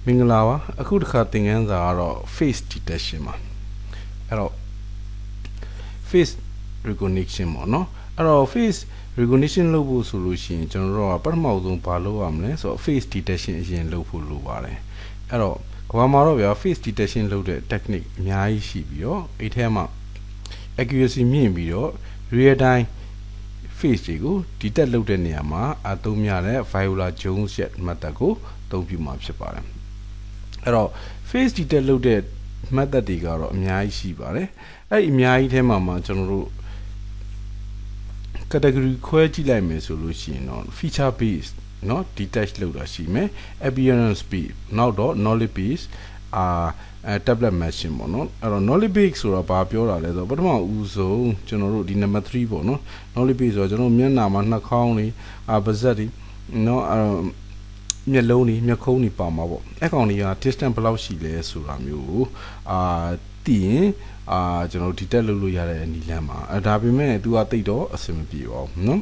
မင်္ဂလာပါအခုတစ်ခါသင်ခန်းစာကတော့ face detection ပါအဲ့တော့ face recognition ပေါ့နော်အဲ့တော့ face recognition လုပ်ဖို့ဆိုလို့ရှိရင်ကျွန်တော်တို့ကပထမဆုံးဘာလုပ်ရမလဲဆိုတော့ face detection အရင်လုပ်ဖို့လိုပါတယ်အဲ့တော့ကဘာမှာတော့ဗျာ face detection လုပ်တဲ့ technique အများကြီးရှိပြီးတော့အဲ့ထဲမှာ accuracy မြင့်ပြီးတော့ real time face တွေကို detect လုပ်တဲ့နေရာမှာအသုံးများတဲ့ Viola Jones ရဲ့ method ကိုအသုံးပြုမှာဖြစ်ပါတယ်အဲ့တော့ face detect လုပ်တဲ့ method တွေကတော့အများကြီးရှိပါတယ်အဲ့ဒီအများကြီးထဲမှာကျွန်တော်တို့ category ခွဲကြည့်လိုက်မယ်ဆိုလို့ရှိရင်တော့ feature based เนาะ detect လုပ်တာရှိမယ် appearance based နောက်တော့ knowledge based tablet machine ပေါ့နော်အဲ့တော့ knowledge base ဆိုတာဘာပြောတာလဲဆိုတော့ပထမဦးဆုံးကျွန်တော်တို့ဒီ number 3ပေါ့နော် knowledge base ဆိုတော့ကျွန်တော်မျက်နှာမှာနှာခေါင်းတွေပါးစပ်တွေเนาะမျက်လုံးတွေမျက်ခုံးတွေပါမှာပေါ့အဲ့ကောင်တွေက distance ဘယ်လောက်ရှိလဲဆိုတာမျိုးကိုသိရင်ကျွန်တော် detect လုပ်လို့ရတဲ့နည်းလမ်းပါဒါပေမဲ့ तू တိတ်တော့အဆင်မပြေပါဘူးเนาะ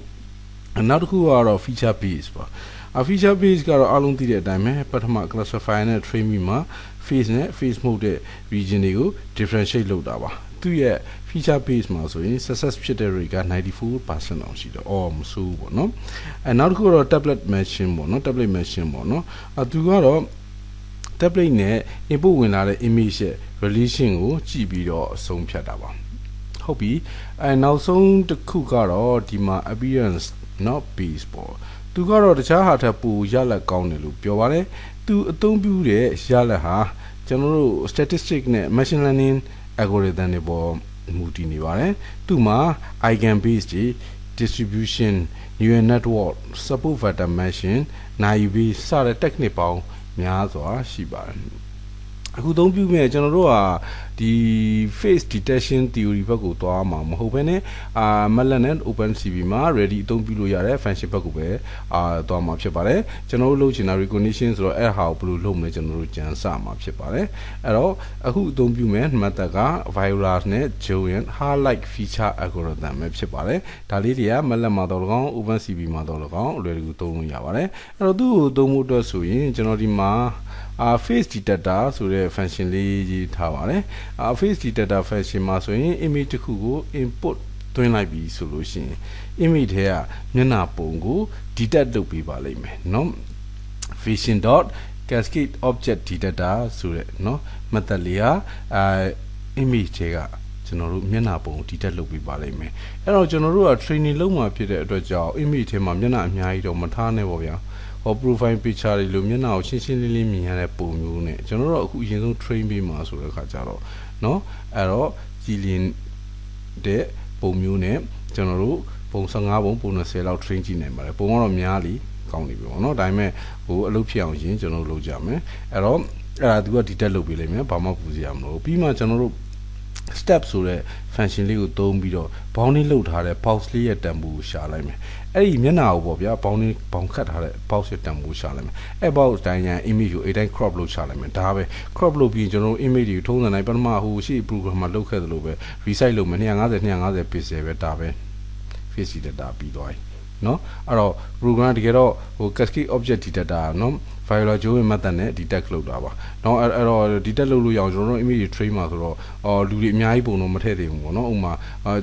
နောက်တစ်ခုကတော့ feature base ပါfeature base ကတော့အားလုံးသိတဲ့အတိုင်းပဲပထမ classify နဲ့ train ပြီးမှ face နဲ့ face မဟုတ်တဲ့ region တွေကို differentiate လုပ်တာပါသူရဲ့ feature base မှာဆိုရင် success ဖြစ်တဲ့ rate က 94% အောင်ရှိတော့မဆိုးပေါ့နော်နောက်တစ်ခုကတော့ tablet machine ပေါ့နော် tablet machine ပေါ့နော်သူကတော့ tablet နဲ့ input ဝင်လာတဲ့ image ရဲ့ relation ကိုကြည့်ပြီးတော့အဆုံးဖြတ်တာပါဟုတ်ပြီနောက်ဆုံးတစ်ခုကတော့ဒီမှာ appearance not base ပေါ့သူကတော့တခြားဟာထက်ပိုရလက်ကောင်းတယ်လို့ပြောပါတယ်သူအသုံးပြုတဲ့ရလက်ဟာကျွန်တော်တို့ statistic နဲ့ machine learning algorithm တွေပေါ်မူတည်နေပါတယ်သူမှာ eigen base တွေ distribution neural network support vector machine naive base စတဲ့ technique ပေါင်းများစွာရှိပါတယ်အခုသုံးပြုမဲ့ကျွန်တော်တို့ကဒီ face detection theory ဘက်ကိုသွားမှာမဟုတ်ဘဲနဲ့MATLAB နဲ့ OpenCV မှာ ready အသုံးပြုလို့ရတဲ့ function ဘက်ကိုပဲသွားမှာဖြစ်ပါတယ်ကျွန်တော်တို့လုပ်ချင်တာ recognition ဆိုတော့အဲ့ဟာကိုဘယ်လိုလုပ်မလဲကျွန်တော်တို့ကြံစမှာဖြစ်ပါတယ်အဲ့တော့အခုအသုံးပြုမဲ့ method က Viola နဲ့ Jones highlight feature algorithm ပဲဖြစ်ပါတယ်ဒါလေးတွေက MATLAB မှာတော့၎င်း OpenCV မှာတော့၎င်းအလွယ်တကူသုံးလို့ရပါတယ်အဲ့တော့သူ့ကိုသုံးဖို့အတွက်ဆိုရင်ကျွန်တော်ဒီမှာface detector ဆိုတဲ့ function လေးရေးထားပါတယ်face detector function မှာဆိုရင် image တစ်ခုကို input သွင်းလိုက်ပြီဆိုလို့ရှိရင် image ထဲကမျက်နှာပုံကို detect လုပ်ပေးပါလိမ့်မယ်เนาะ vision.cascade object detector ဆိုတဲ့เนาะ method လေးဟာimage ထဲကကျွန်တော်တို့မျက်နှာပုံကို detect လုပ်ပေးပါလိမ့်မယ်အဲ့တော့ကျွန်တော်တို့က training လုပ်မှာဖြစ်တဲ့အတွက်ကြောင့် image ထဲမှာမျက်နှာအများကြီးတော့မထားနဲ့ပေါ့ဗျာprofile picture တွေလိုမျက်နှာကိုရှင်းရှင်းလင်းလင်းမြင်ရတဲ့ပုံမျိုးနဲ့ကျွန်တော်တို့အခုအရင်ဆုံး train ပေးမှာဆိုတဲ့အခါကျတော့เนาะအဲ့တော့ကြည်လင်တဲ့ပုံမျိုးနဲ့ကျွန်တော်တို့ပုံ15ပုံပုံ20လောက် train ကြည့်နိုင်ပါတယ်ပုံကတော့များလီကောင်းနေပြီပေါ့เนาะဒါပေမဲ့ဟိုအလုပ်ဖြစ်အောင်ရင်ကျွန်တော်တို့လုပ်ကြမယ်အဲ့တော့အဲ့ဒါသူက detect လုပ်ပေးလိမ့်မယ်ဘာမှပူစရာမလိုပြီးမှကျွန်တော်တို့ step ဆိုတဲ့ function လေးကိုသုံးပြီးတော့ bounding လုပ်ထားတဲ့ box လေးရဲ့တန်ဖိုးကိုရှာလိုက်မယ်အဲ့ဒီမျက်နှာကိုပေါ့ဗျာ bound ခတ်ထားတဲ့ box ရဲ့တန်ဖိုးရှာလိုက်မယ်အဲ့ box တိုင်းရန် image ကိုအဲ့တိုင်း crop လုပ်ရှာလိုက်မယ်ဒါပဲ crop လုပ်ပြီးကျွန်တော်တို့ image တွေကိုထုံးစံတိုင်းပထမဟိုရှေ့ program မှာလုပ်ခဲ့သလိုပဲ resize လုပ်မယ်250 pixel ပဲဒါပဲ face data ပြီးသွားပြီเนาะအဲ့တော့ program တကယ်တော့ဟို cascade object detector เนาะ Viola Jones method နဲ့ detect လုပ်တာပါเนาะအဲ့တော့ detect လုပ်လို့ရအောင်ကျွန်တော်တို့ image train မှာဆိုတော့လူတွေအများကြီးပုံတော့မထည့်သေးဘူးပေါ့เนาะဥပမာ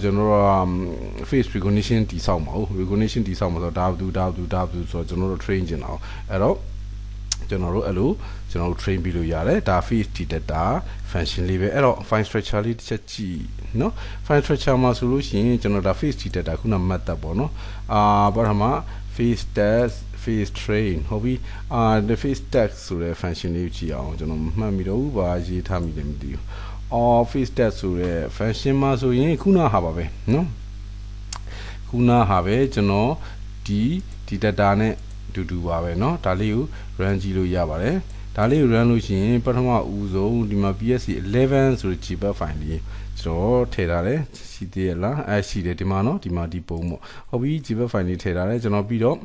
ကျွန်တော်တို့ face recognition တိဆောက်မှာဟုတ် recognition တိဆောက်မှာဆိုတော့ဒါဆိုတော့ကျွန်တော်တို့ train ကျင်တာအဲ့တော့ကျွန်တော်တို့အဲ့လိုကျွန်တော်တို့ train ပြီးလို့ရတယ်ဒါ face detector function လေးပဲအဲ့တော့ fine structure လေးတစ်ချက်ကြည့်เนาะ fine structure မှာဆိုလို့ရှိရင်ကျွန်တော်ဒါ face detector ခုန method ပေါ့เนาะပထမ face test face train ဟုတ်ပြီthe face test ဆိုတဲ့ function လေးကိုကြည့်အောင်ကျွန်တော်မှတ်မိတော့ဘူးဘာရေးထားမိတယ်မသိဘူးface test ဆိုတဲ့ function မှာဆိုရင်ခုနဟာပါပဲเนาะခုနဟာပဲကျွန်တော်ဒီ data နဲ့တူပါပဲเนาะဒါလေးကို run ကြည့်လို့ရပါတယ်ဒါလေးကို run လို့ရှိရင်ပထမဦးဆုံးဒီမှာ PSC 11ဆိုတဲ့ JPEG file လေးကျွန်တော်ထည့်ထားတယ်ရှိသေးရလားရှိတယ်ဒီမှာเนาะဒီမှာဒီပုံပေါ့ဟုတ်ပြီ JPEG file လေးထည့်ထားတယ်ကျွန်တော်ပြီးတော့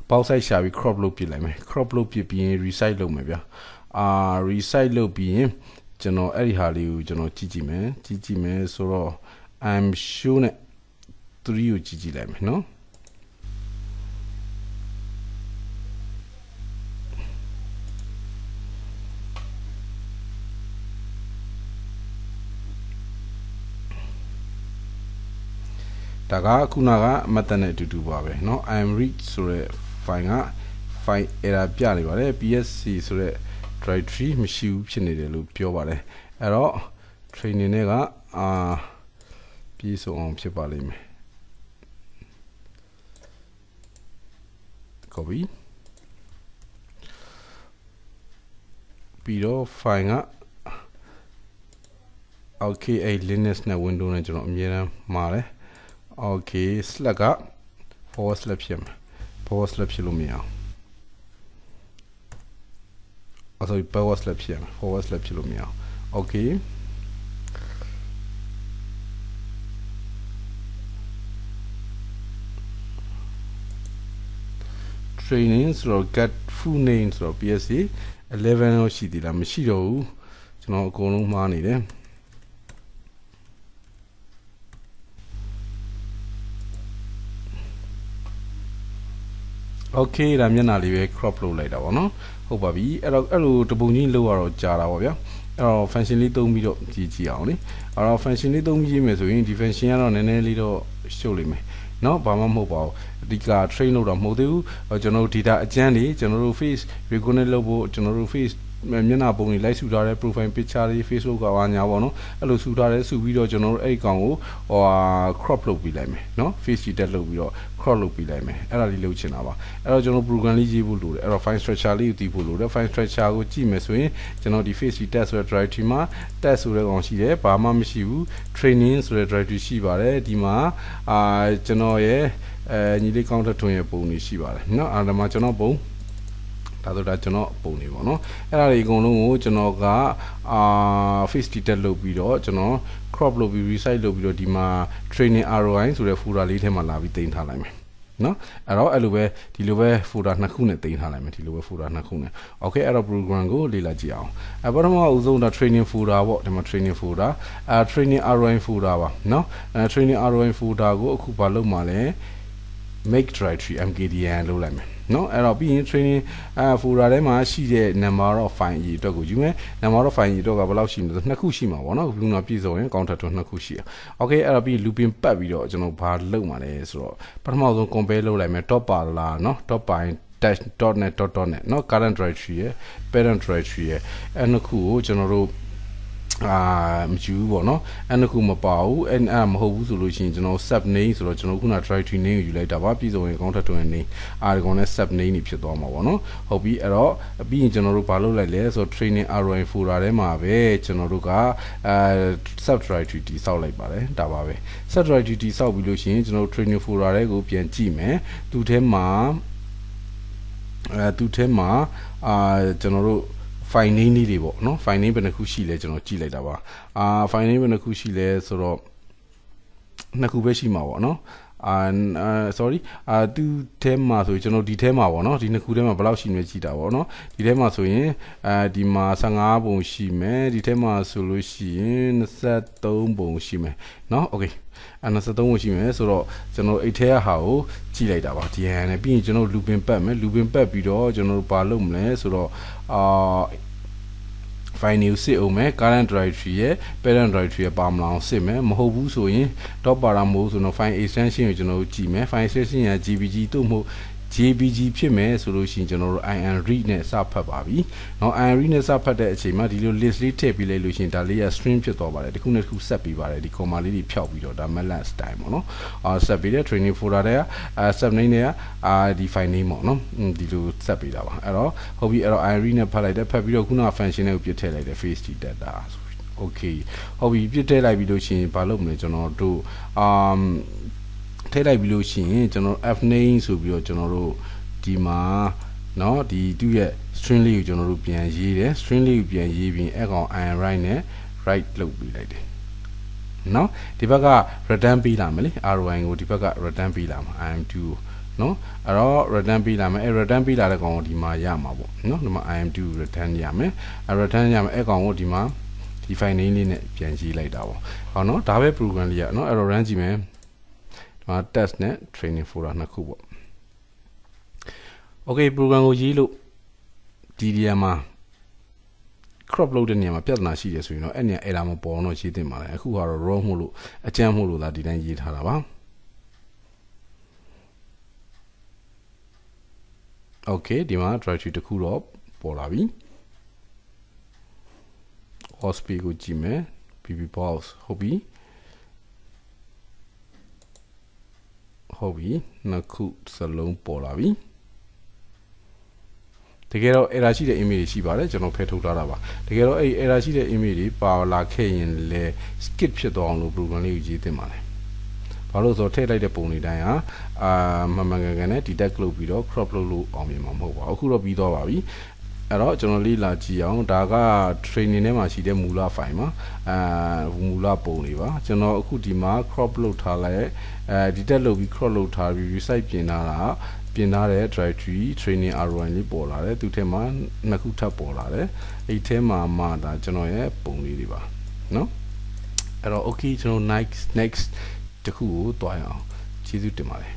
box size ရှာပြီး crop လုပ်ပြလိုက်မယ် crop လုပ်ပြပြီးရင် resize လုပ်မယ်ဗျာresize လုပ်ပြီးရင်ကျွန်တော်အဲ့ဒီဟာလေးကိုကျွန်တော်ကြည့်မယ်ဆိုတော့ I'm sure နဲ့3ကိုကြည့်လိုက်မယ်เนาะ ဒါကခုနကမှတ်တမ်းနဲ့အတူတူပါပဲเนาะ I'm read ဆိုတဲ့ file က file error ပြနေပါတယ် psc ဆိုတဲ့ directory မရှိဘူးဖြစ်နေတယ်လို့ပြောပါတယ်အဲ့တော့ training တွေကပြည့်စုံအောင်ဖြစ်ပါလိမ့်မယ် copy ပြီးတော့ file က okay အဲ့ Linux နဲ့ Windows နဲ့ကျွန်တော်အမြဲတမ်းမှာတယ် okay slash က forward slash ဖြစ်မယ် forward slash ဖြစ်လို့မရအောင်sorry forward slash ဖြစ်မယ် forward slash ဖြစ်လို့မရအောင် okay training ဆိုတော့ get full name ဆိုတော့ PSC 11လောက်ရှိသေးလားမရှိတော့ဘူးကျွန်တော်အကုန်လုံးမှားနေတယ် okay ဒါမျက်နှာလေးပဲ crop လုပ်လိုက်တာပေါ့နော်ဟုတ်ပါပြီအဲ့လိုတပုံကြီးလောက်ရတော့ကြာတာပေါ့ဗျာအဲ့တော့ function လေးသုံးပြီးတော့ကြည့်အောင်လေအဲ့တော့ function လေးသုံးပြီးမယ်ဆိုရင်ဒီ function ကတော့နည်းနည်းလေးတော့ရှုပ်လိမ့်မယ်နော်ဘာမှမဟုတ်ပါဘူးအဓိက train လုပ်တာမဟုတ်သေးဘူးကျွန်တော်တို့ data အကျန်းတွေကျွန်တော်တို့ face recognize လုပ်ဖို့ကျွန်တော်တို့ face မျက်နှာပုံတွေလိုက်စုထားတဲ့ profile picture တွေ Facebook ကဘာညာပေါ့နော်အဲ့လိုစုထားတဲ့စုပြီးတော့ကျွန်တော်တို့အဲ့ဒီကောင်ကိုcrop လုပ်ပြီးလိုက်မယ်နော် face edit လုပ်ပြီးတော့ crop လုပ်ပြီးလိုက်မယ်အဲ့ဒါလေးလုပ်ချင်တာပါအဲ့တော့ကျွန်တော် program လေးရေးဖို့လိုတယ်အဲ့တော့ file structure လေးကိုတည်ဖို့လိုတယ် file structure ကိုကြည့်မယ်ဆိုရင်ကျွန်တော်ဒီ face edit ဆိုတဲ့ directory မှာ test ဆိုတဲ့ကောင်ရှိတယ်ဘာမှမရှိဘူး training ဆိုတဲ့ directory ရှိပါတယ်ဒီမှာကျွန်တော်ရဲ့ညီလေး counter ထွင်ရဲ့ပုံတွေရှိပါတယ်နော်အဲ့ဒါမှကျွန်တော်ပုံဒါဆိုဒါကျွန်တော်ပုံနေပေါ့နော်အဲ့ဒါတွေအကုန်လုံးကိုကျွန်တော်ကface edit လုပ်ပြီးတော့ကျွန်တော် crop လုပ်ပြီး resize လုပ်ပြီးတော့ဒီမှာ training ROI ဆိုတဲ့ folder လေးထဲမှာလာပြီးတင်ထားလိုက်မယ်နော်အဲ့တော့အဲ့လိုပဲဒီလိုပဲ folder နှစ်ခုနဲ့တင်ထားလိုက်မယ်ဒီလိုပဲ folder နှစ်ခုနဲ့ okay အဲ့တော့ program ကိုလေ့လာကြည့်အောင်ပထမအဆုံးဒါ training folder ပေါ့ဒီမှာ training folder training ROI folder ပါနော်training ROI folder ကိုအခုဘာလုပ်မှာလဲ make directory mkdn လုပ်လိုက်မယ်နော်အဲ့တော့ပြီးရင် training folder ထဲမှာရှိတဲ့ number of file ကြီးအတွက်ကိုယူမယ် number of file ကြီးအတွက်ကဘယ်လောက်ရှိမလဲဆိုနှစ်ခုရှိမှာပေါ့နော်လူနာပြည့်စုံရင် counter တွန်းနှစ်ခုရှိရ okay အဲ့တော့ပြီး looping ပတ်ပြီးတော့ကျွန်တော်ဘာလုပ်မှာလဲဆိုတော့ပထမဆုံး compare လုပ်လိုက်မယ် top ပါလားနော် top ပိုင်း dash.net .net နော် current directory ရယ် parent directory ရယ်အဲ့နှစ်ခုကိုကျွန်တော်တို့မယူဘူးပေါ့နော်အဲ့နှစ်ခုမပါဘူးအဲ့မဟုတ်ဘူးဆိုလို့ရှိရင်ကျွန်တော် sub name ဆိုတော့ကျွန်တော်ခုန directory name ကိုယူလိုက်တာပါပြည်စုံရင် counter တွင် name ဒီကောင်နဲ့ sub name နေဖြစ်သွားမှာပေါ့နော်ဟုတ်ပြီအဲ့တော့ပြီးရင်ကျွန်တော်တို့ဘာလုပ်လိုက်လဲဆိုတော့ training ROI folder ထဲမှာပဲကျွန်တော်တို့ကsub directory တိစောက်လိုက်ပါတယ်ဒါပါပဲ sub directory တိစောက်ပြီးလို့ရှိရင်ကျွန်တော်တို့ training folder တွေကိုပြန်ကြည့်မယ်သူထဲမှာကျွန်တော်တို့file name လေးတွေပေါ့နော် file name ဘယ်နှခုရှိလဲကျွန်တော်ကြည့်လိုက်တာပါfile name ဘယ်နှခုရှိလဲဆိုတော့နှစ်ခုပဲရှိမှာပေါ့နော်sorry သူထဲမှာဆိုကျွန်တော်ဒီထဲမှာပေါ့နော်ဒီနှစ်ခုထဲမှာဘယ်လောက်ရှိနေကြည့်တာပေါ့နော်ဒီထဲမှာဆိုရင်ဒီမှာ15ပုံရှိမယ်ဒီထဲမှာဆိုလို့ရှိရင်23ပုံရှိမယ်နော် okay 23ပုံရှိမယ်ဆိုတော့ကျွန်တော်အိတ်ထဲကဟာကိုကြည့်လိုက်တာပါဒီဟန်နဲ့ပြီးရင်ကျွန်တော် looping ပတ်မယ် looping ပတ်ပြီးတော့ကျွန်တော်ဘာလုပ်မလဲဆိုတော့file new စစ်အောင်မယ် current directory ရဲ့ parent directory ရဲ့ပါမလာအောင်စစ်မယ်မဟုတ်ဘူးဆိုရင် top para မဟုတ်ဆိုတော့ file extension ကိုကျွန်တော်တို့ကြည့်မယ် file extension က gbg တို့မဟုတ် JPG ဖြစ်မယ်ဆိုလို့ရှိရင်ကျွန်တော်တို့ IN read နဲ့စဖတ်ပါပြီเนาะ IN read နဲ့စဖတ်တဲ့အချိန်မှာဒီလို list လေးထည့်ပြီးလိုက်လို့ရှိရင်ဒါလေးက string ဖြစ်သွားပါတယ်ဒီခုနဲ့ဒီခုဆက်ပြီးပါတယ်ဒီ comma လေးတွေဖြောက်ပြီးတော့ဒါ MATLAB style ပေါ့เนาะဆက်ပြီးတဲ့ training folder တွေကsub name တွေကဒီ file name ပေါ့เนาะဒီလိုဆက်ပြီးတာပါအဲ့တော့ဟုတ်ပြီအဲ့တော့ IN read နဲ့ဖတ်လိုက်တယ်ဖတ်ပြီးတော့ခုနက function တွေကိုပြည့်ထည့်လိုက်တယ် face data okay ဟုတ်ပြီပြည့်ထည့်လိုက်ပြီးလို့ရှိရင်ဘာလုပ်မလဲကျွန်တော်တို့ထည့်လိုက်ပြီးလို့ရှိရင်ကျွန်တော် f name ဆိုပြီးတော့ကျွန်တော်တို့ဒီမှာเนาะဒီသူ့ရဲ့ string လေးကိုကျွန်တော်တို့ပြန်ရေးတယ် string လေးကိုပြန်ရေးပြီးအဲ့ကောင် iron right နဲ့ right လုပ်ပြီးလိုက်တယ်เนาะဒီဘက်က return ပေးလာမယ်လေ ROI ကိုဒီဘက်က return ပေးလာမှာ im2 เนาะအဲ့တော့ return ပေးလာမယ်အဲ့ return ပေးလာတဲ့ကောင်ကိုဒီမှာရမှာပေါ့เนาะဒီမှာ im2 return ရမယ်အဲ့ return ရမယ်အဲ့ကောင်ကိုဒီမှာဒီ file name လေးနဲ့ပြန်ရေးလိုက်တာပေါ့ဟောเนาะဒါပဲ program လေးရเนาะအဲ့တော့ run ကြည့်မယ်test နဲ့ training folder နှစ်ခုပေါ့ okay program ကိုရေးလို့ဒီနေရာမှာ crop လုပ်တဲ့နေရာမှာပြဿနာရှိတယ်ဆိုရင်တော့အဲ့နေရာ error မပေါ်တော့ရေးတင်ပါလေအခုကတော့ raw မို့လို့အကျန်းမို့လို့ဒါဒီတိုင်းရေးထားတာပါ okay ဒီမှာ directory တစ်ခုတော့ပေါ်လာပြီ OSP ကိုကြည့်မယ် bb box ဟုတ်ပြီနှစ်ခုစလုံးပေါ်လာပြီတကယ်တော့ error ရှိတဲ့ image တွေရှိပါတယ်ကျွန်တော်ဖယ်ထုတ်ထားတာပါတကယ်တော့အဲ့ error ရှိတဲ့ image တွေပါလာခဲ့ရင်လေ skip ဖြစ်သွားအောင်လို့ program လေးကိုရေးသင့်ပါတယ်ဘာလို့ဆိုတော့ထည့်လိုက်တဲ့ပုံတွေတိုင်းဟာမှန်ကန်နဲ့ detect လုပ်ပြီးတော့ crop လုပ်လို့အောင်မြင်မှာမဟုတ်ပါဘူးအခုတော့ပြီးသွားပါပြီအဲ့တော့ကျွန်တော်လေးလာကြည့်အောင်ဒါက training ထဲမှာရှိတဲ့မူလ file မှာမူလပုံတွေပါကျွန်တော်အခုဒီမှာ crop လုပ်ထားလိုက်detect လုပ်ပြီး crop လုပ်ထားပြီး site ပြင်ထားတာပြင်ထားတဲ့ directory training ROI လေးပေါ်လာတယ်သူထဲမှာနှစ်ခုထပ်ပေါ်လာတယ်အဲ့ထဲမှာမှဒါကျွန်တော်ရဲ့ပုံလေးတွေပါเนาะအဲ့တော့ okay ကျွန်တော် next တခုကိုတွားရအောင်ကျေးဇူးတင်ပါတယ်